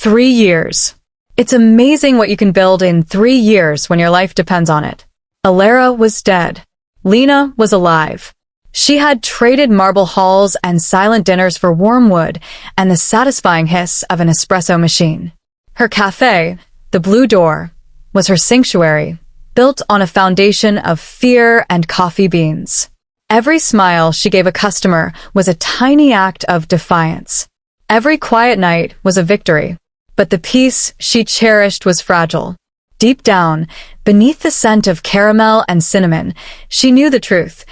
3 years. It's amazing what you can build in 3 years when your life depends on it. Elara was dead. Lena was alive. She had traded marble halls and silent dinners for warm wood and the satisfying hiss of an espresso machine. Her cafe, the Blue Door, was her sanctuary, built on a foundation of fear and coffee beans. Every smile she gave a customer was a tiny act of defiance. Every quiet night was a victory, but the peace she cherished was fragile. Deep down, beneath the scent of caramel and cinnamon, she knew the truth.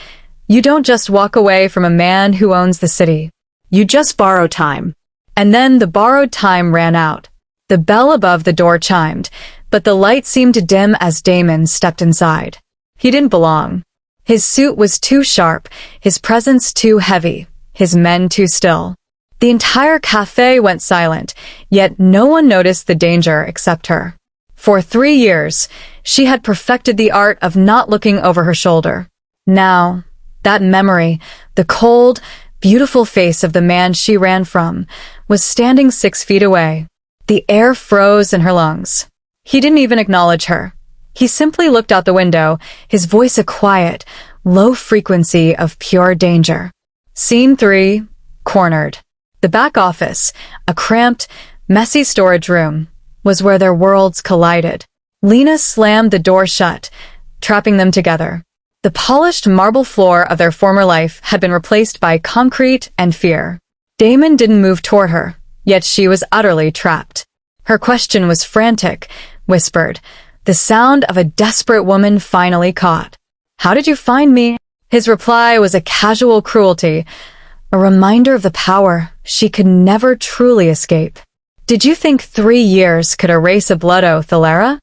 You don't just walk away from a man who owns the city. You just borrow time. And then the borrowed time ran out. The bell above the door chimed, but the light seemed to dim as Damon stepped inside. He didn't belong. His suit was too sharp, his presence too heavy, his men too still. The entire cafe went silent, yet no one noticed the danger except her. For 3 years, she had perfected the art of not looking over her shoulder. Now, that memory, the cold, beautiful face of the man she ran from, was standing 6 feet away. The air froze in her lungs. He didn't even acknowledge her. He simply looked out the window, his voice a quiet, low frequency of pure danger. Scene 3, Cornered. The back office, a cramped, messy storage room, was where their worlds collided. Lena slammed the door shut, trapping them together. The polished marble floor of their former life had been replaced by concrete and fear. Damon didn't move toward her, yet she was utterly trapped. Her question was frantic, whispered, the sound of a desperate woman finally caught. "How did you find me?" His reply was a casual cruelty, a reminder of the power she could never truly escape. "Did you think 3 years could erase a blood oath, Elara?"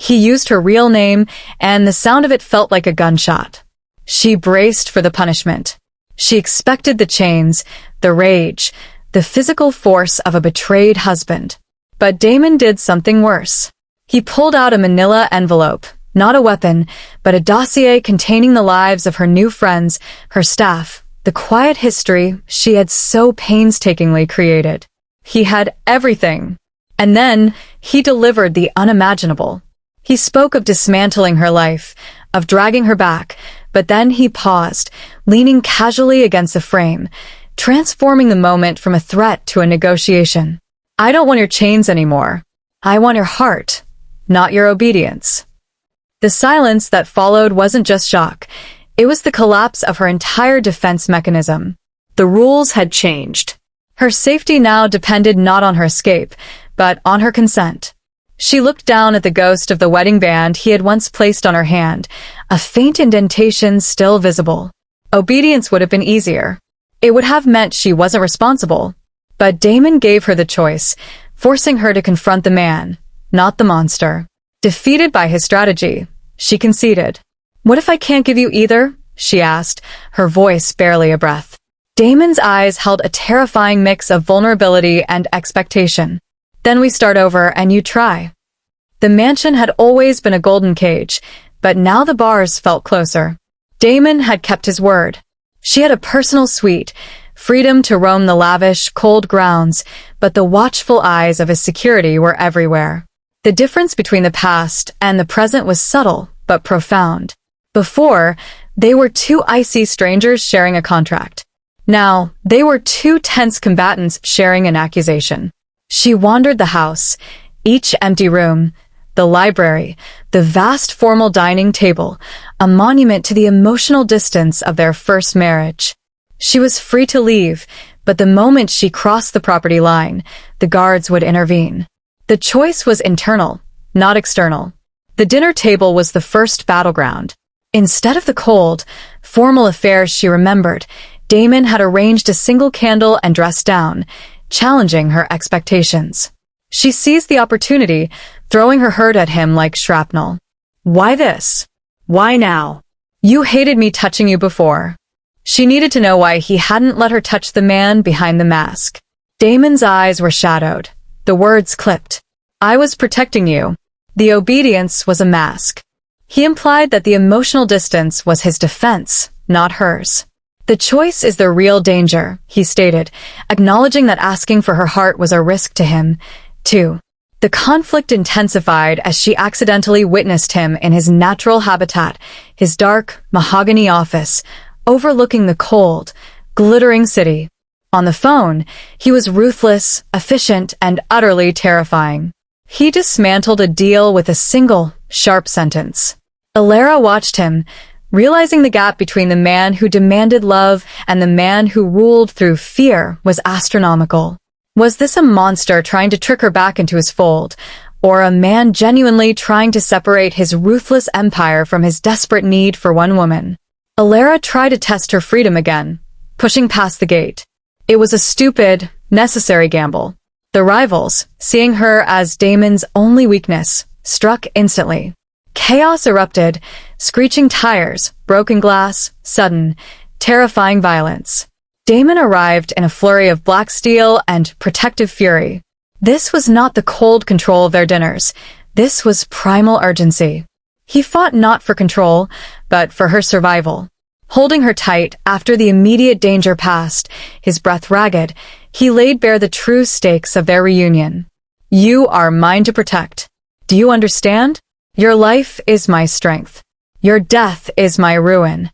He used her real name, and the sound of it felt like a gunshot. She braced for the punishment. She expected the chains, the rage, the physical force of a betrayed husband. But Damon did something worse. He pulled out a manila envelope, not a weapon, but a dossier containing the lives of her new friends, her staff, the quiet history she had so painstakingly created. He had everything. And then he delivered the unimaginable. He spoke of dismantling her life, of dragging her back, but then he paused, leaning casually against the frame, transforming the moment from a threat to a negotiation. "I don't want your chains anymore. I want your heart, not your obedience." The silence that followed wasn't just shock. It was the collapse of her entire defense mechanism. The rules had changed. Her safety now depended not on her escape, but on her consent. She looked down at the ghost of the wedding band he had once placed on her hand, a faint indentation still visible. Obedience would have been easier. It would have meant she wasn't responsible. But Damon gave her the choice, forcing her to confront the man, not the monster. Defeated by his strategy, she conceded. "What if I can't give you either?" she asked, her voice barely a breath. Damon's eyes held a terrifying mix of vulnerability and expectation. "Then we start over and you try." The mansion had always been a golden cage, but now the bars felt closer. Damon had kept his word. She had a personal suite, freedom to roam the lavish, cold grounds, but the watchful eyes of his security were everywhere. The difference between the past and the present was subtle, but profound. Before, they were two icy strangers sharing a contract. Now, they were two tense combatants sharing an accusation. She wandered the house, each empty room, the library, the vast formal dining table, a monument to the emotional distance of their first marriage. She was free to leave, but the moment she crossed the property line, the guards would intervene. The choice was internal, not external. The dinner table was the first battleground. Instead of the cold, formal affairs she remembered, Damon had arranged a single candle and dressed down, challenging her expectations. She seized the opportunity, throwing her hurt at him like shrapnel. "Why this? Why now? You hated me touching you before." She needed to know why he hadn't let her touch the man behind the mask. Damon's eyes were shadowed. The words clipped. "I was protecting you." The obedience was a mask. He implied that the emotional distance was his defense, not hers. "The choice is the real danger," he stated, acknowledging that asking for her heart was a risk to him, 2. The conflict intensified as she accidentally witnessed him in his natural habitat, his dark, mahogany office, overlooking the cold, glittering city. On the phone, he was ruthless, efficient, and utterly terrifying. He dismantled a deal with a single, sharp sentence. Elara watched him, realizing the gap between the man who demanded love and the man who ruled through fear was astronomical. Was this a monster trying to trick her back into his fold, or a man genuinely trying to separate his ruthless empire from his desperate need for one woman? Elara tried to test her freedom again, pushing past the gate. It was a stupid, necessary gamble. The rivals, seeing her as Damon's only weakness, struck instantly. Chaos erupted, screeching tires, broken glass, sudden, terrifying violence. Damon arrived in a flurry of black steel and protective fury. This was not the cold control of their dinners. This was primal urgency. He fought not for control, but for her survival. Holding her tight after the immediate danger passed, his breath ragged, he laid bare the true stakes of their reunion. You are mine to protect. Do you understand? Your life is my strength. Your death is my ruin.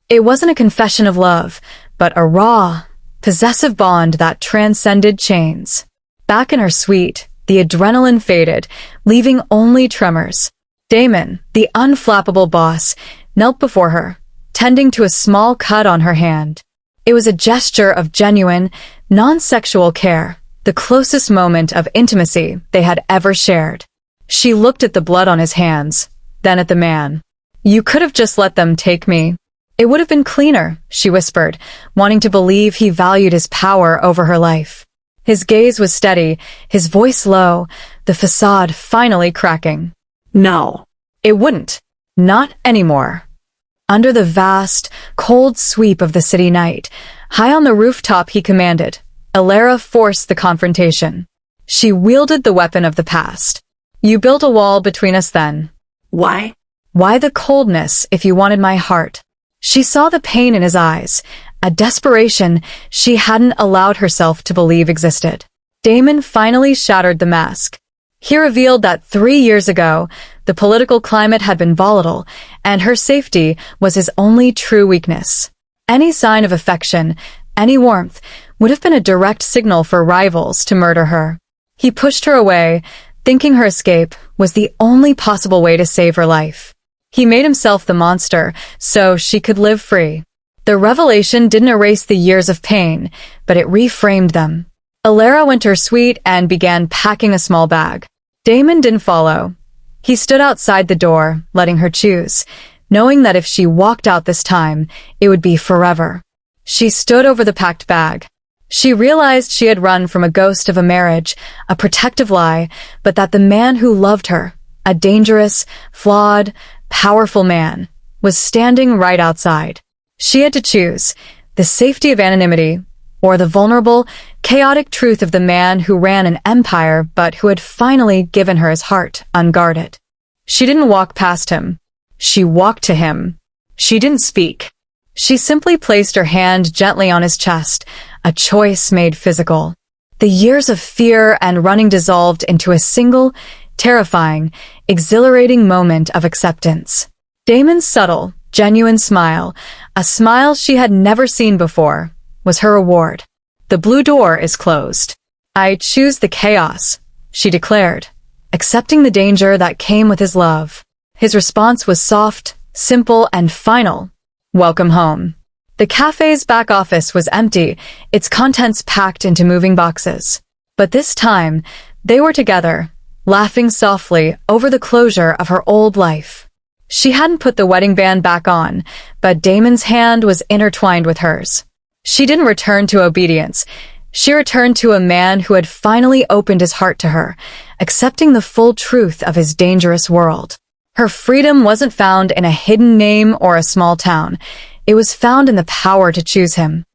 It wasn't a confession of love, but a raw, possessive bond that transcended chains. Back in her suite, the adrenaline faded, leaving only tremors. Damon, the unflappable boss, knelt before her, tending to a small cut on her hand. It was a gesture of genuine, non-sexual care, the closest moment of intimacy they had ever shared. She looked at the blood on his hands, then at the man. You could have just let them take me. It would have been cleaner, she whispered, wanting to believe he valued his power over her life. His gaze was steady, his voice low, the facade finally cracking. No, it wouldn't. Not anymore. Under the vast, cold sweep of the city night, high on the rooftop he commanded, Elara forced the confrontation. She wielded the weapon of the past. You built a wall between us then. Why? Why the coldness if you wanted my heart? She saw the pain in his eyes, a desperation she hadn't allowed herself to believe existed. Damon finally shattered the mask. He revealed that 3 years ago, the political climate had been volatile, and her safety was his only true weakness. Any sign of affection, any warmth, would have been a direct signal for rivals to murder her. He pushed her away, thinking her escape was the only possible way to save her life. He made himself the monster, so she could live free. The revelation didn't erase the years of pain, but it reframed them. Elara went to her suite and began packing a small bag. Damon didn't follow. He stood outside the door, letting her choose, knowing that if she walked out this time, it would be forever. She stood over the packed bag. She realized she had run from a ghost of a marriage, a protective lie, but that the man who loved her, a dangerous, flawed, powerful man, was standing right outside. She had to choose the safety of anonymity or the vulnerable, chaotic truth of the man who ran an empire but who had finally given her his heart unguarded. She didn't walk past him. She walked to him. She didn't speak. She simply placed her hand gently on his chest, a choice made physical. The years of fear and running dissolved into a single, terrifying, exhilarating moment of acceptance. Damon's subtle, genuine smile, a smile she had never seen before, was her reward. The blue door is closed. I choose the chaos, she declared, accepting the danger that came with his love. His response was soft, simple, and final. Welcome home. The cafe's back office was empty, its contents packed into moving boxes. But this time, they were together, laughing softly over the closure of her old life. She hadn't put the wedding band back on, but Damon's hand was intertwined with hers. She didn't return to obedience. She returned to a man who had finally opened his heart to her, accepting the full truth of his dangerous world. Her freedom wasn't found in a hidden name or a small town. It was found in the power to choose him.